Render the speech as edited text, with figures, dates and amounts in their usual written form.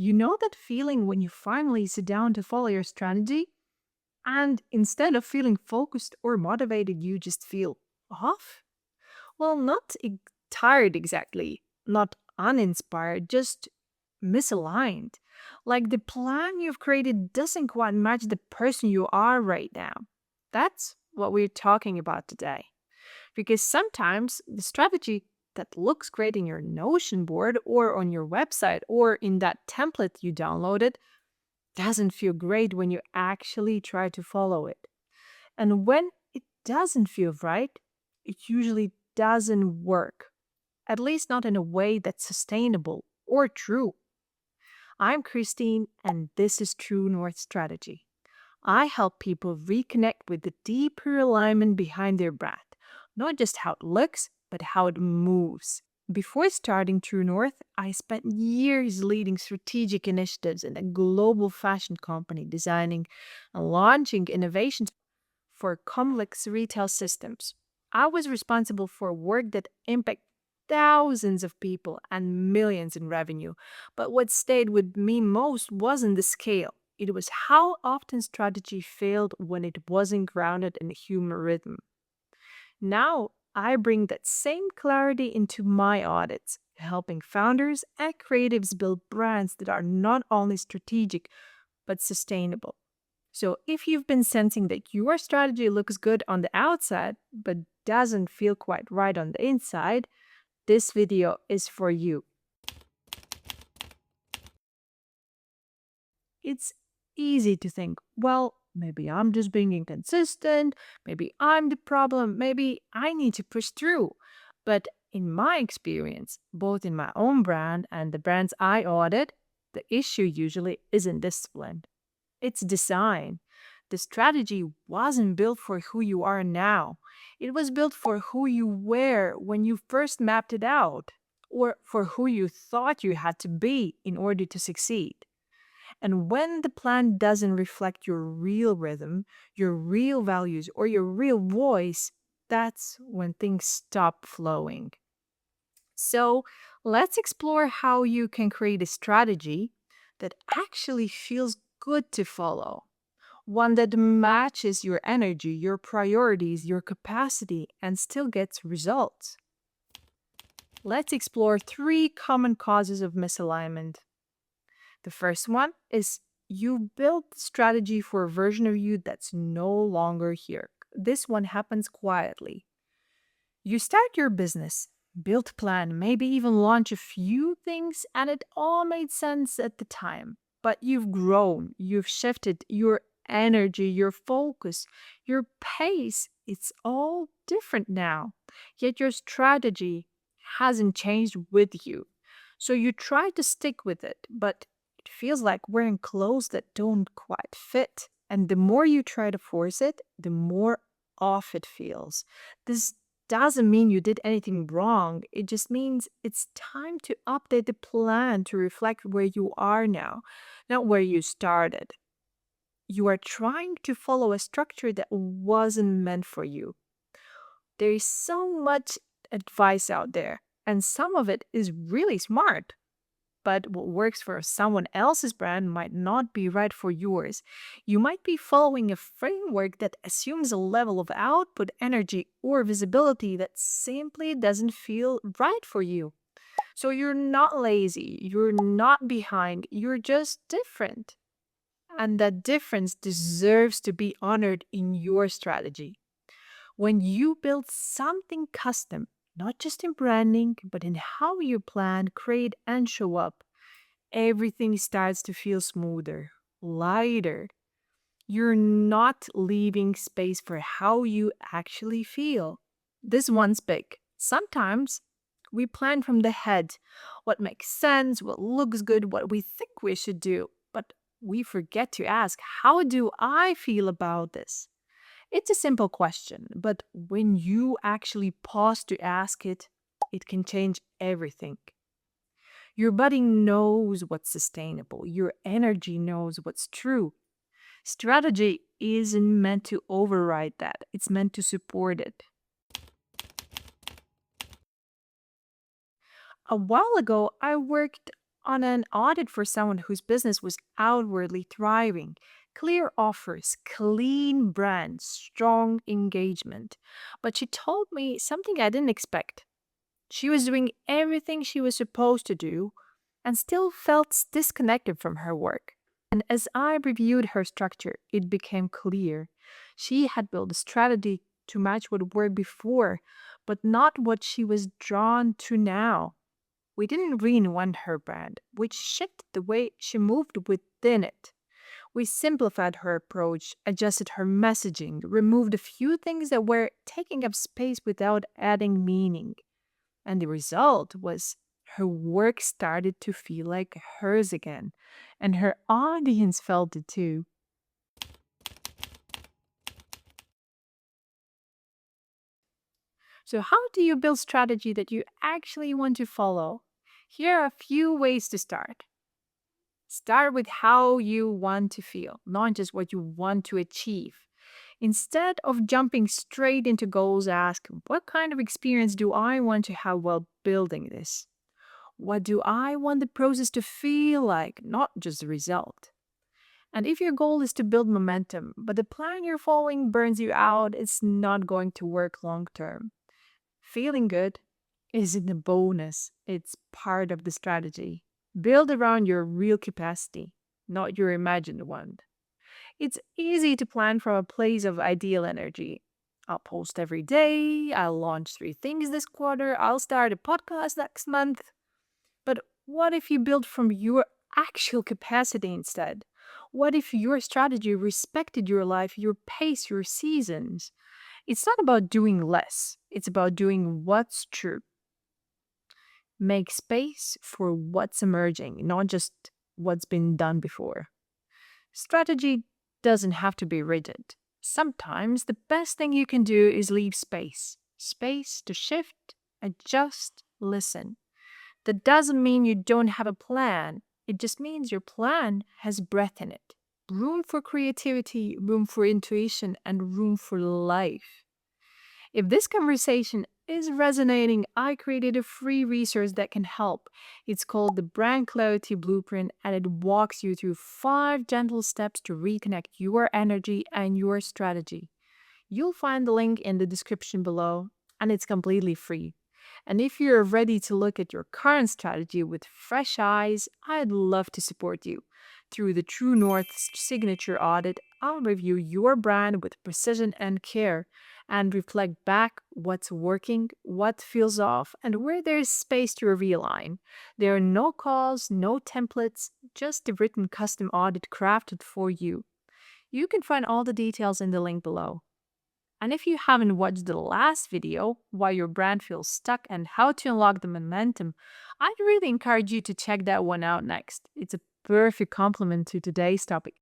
You know that feeling when you finally sit down to follow your strategy, and instead of feeling focused or motivated, you just feel off? Well, not tired exactly, not uninspired, just misaligned. Like the plan you've created doesn't quite match the person you are right now. That's what we're talking about today. Because sometimes the strategy that looks great in your Notion board or on your website or in that template you downloaded doesn't feel great when you actually try to follow it. And when it doesn't feel right, it usually doesn't work, at least not in a way that's sustainable or true. I'm Kristine, and this is True North Strategy. I help people reconnect with the deeper alignment behind their brand, not just how it looks, but how it moves. Before starting True North, I spent years leading strategic initiatives in a global fashion company, designing and launching innovations for complex retail systems. I was responsible for work that impacted thousands of people and millions in revenue. But what stayed with me most wasn't the scale. It was how often strategy failed when it wasn't grounded in human rhythm. Now, I bring that same clarity into my audits, helping founders and creatives build brands that are not only strategic but sustainable. So, if you've been sensing that your strategy looks good on the outside but doesn't feel quite right on the inside, this video is for you. It's easy to think, well, maybe I'm just being inconsistent, maybe I'm the problem, maybe I need to push through. But in my experience, both in my own brand and the brands I audit, the issue usually isn't discipline, it's design. The strategy wasn't built for who you are now. It was built for who you were when you first mapped it out, or for who you thought you had to be in order to succeed. And when the plan doesn't reflect your real rhythm, your real values, or your real voice, that's when things stop flowing. So let's explore how you can create a strategy that actually feels good to follow, one that matches your energy, your priorities, your capacity, and still gets results. Let's explore three common causes of misalignment. The first one is you build strategy for a version of you that's no longer here. This one happens quietly. You start your business, build a plan, maybe even launch a few things, and it all made sense at the time. But you've grown, you've shifted your energy, your focus, your pace. It's all different now. Yet your strategy hasn't changed with you. So you try to stick with it, but it feels like wearing clothes that don't quite fit. And the more you try to force it, the more off it feels. This doesn't mean you did anything wrong. It just means it's time to update the plan to reflect where you are now, not where you started. You are trying to follow a structure that wasn't meant for you. There is so much advice out there, and some of it is really smart. But what works for someone else's brand might not be right for yours. You might be following a framework that assumes a level of output, energy, or visibility that simply doesn't feel right for you. So you're not lazy, you're not behind, you're just different. And that difference deserves to be honored in your strategy. When you build something custom, not just in branding, but in how you plan, create, and show up, everything starts to feel smoother, lighter. You're not leaving space for how you actually feel. This one's big. Sometimes we plan from the head what makes sense, what looks good, what we think we should do, but we forget to ask, how do I feel about this? It's a simple question, but when you actually pause to ask it, it can change everything. Your body knows what's sustainable. Your energy knows what's true. Strategy isn't meant to override that, it's meant to support it. A while ago, I worked On an audit for someone whose business was outwardly thriving, clear offers, clean brand, strong engagement. But she told me something I didn't expect. She was doing everything she was supposed to do and still felt disconnected from her work. And as I reviewed her structure, it became clear she had built a strategy to match what worked before, but not what she was drawn to now. We didn't reinvent her brand, we shifted the way she moved within it. We simplified her approach, adjusted her messaging, removed a few things that were taking up space without adding meaning. And the result was her work started to feel like hers again, and her audience felt it too. So, how do you build strategy that you actually want to follow? Here are a few ways to start. Start with how you want to feel, not just what you want to achieve. Instead of jumping straight into goals, ask, what kind of experience do I want to have while building this? What do I want the process to feel like, not just the result? And if your goal is to build momentum, but the plan you're following burns you out, it's not going to work long term. Feeling good isn't a bonus, it's part of the strategy. Build around your real capacity, not your imagined one. It's easy to plan from a place of ideal energy. I'll post every day, I'll launch 3 things this quarter, I'll start a podcast next month. But what if you build from your actual capacity instead? What if your strategy respected your life, your pace, your seasons? It's not about doing less, it's about doing what's true. Make space for what's emerging, not just what's been done before. Strategy doesn't have to be rigid. Sometimes the best thing you can do is leave space to shift, adjust, listen. That doesn't mean you don't have a plan. It just means your plan has breath in it. Room for creativity, room for intuition, and room for life. If this conversation is resonating, I created a free resource that can help. It's called the Brand Clarity Blueprint, and it walks you through 5 gentle steps to reconnect your energy and your strategy. You'll find the link in the description below, and it's completely free. And if you're ready to look at your current strategy with fresh eyes, I'd love to support you. Through the True North signature audit, I'll review your brand with precision and care and reflect back what's working, what feels off, and where there's space to realign. There are no calls, no templates, just a written custom audit crafted for you. You can find all the details in the link below. And if you haven't watched the last video, why your brand feels stuck and how to unlock the momentum, I'd really encourage you to check that one out next. It's a perfect complement to today's topic.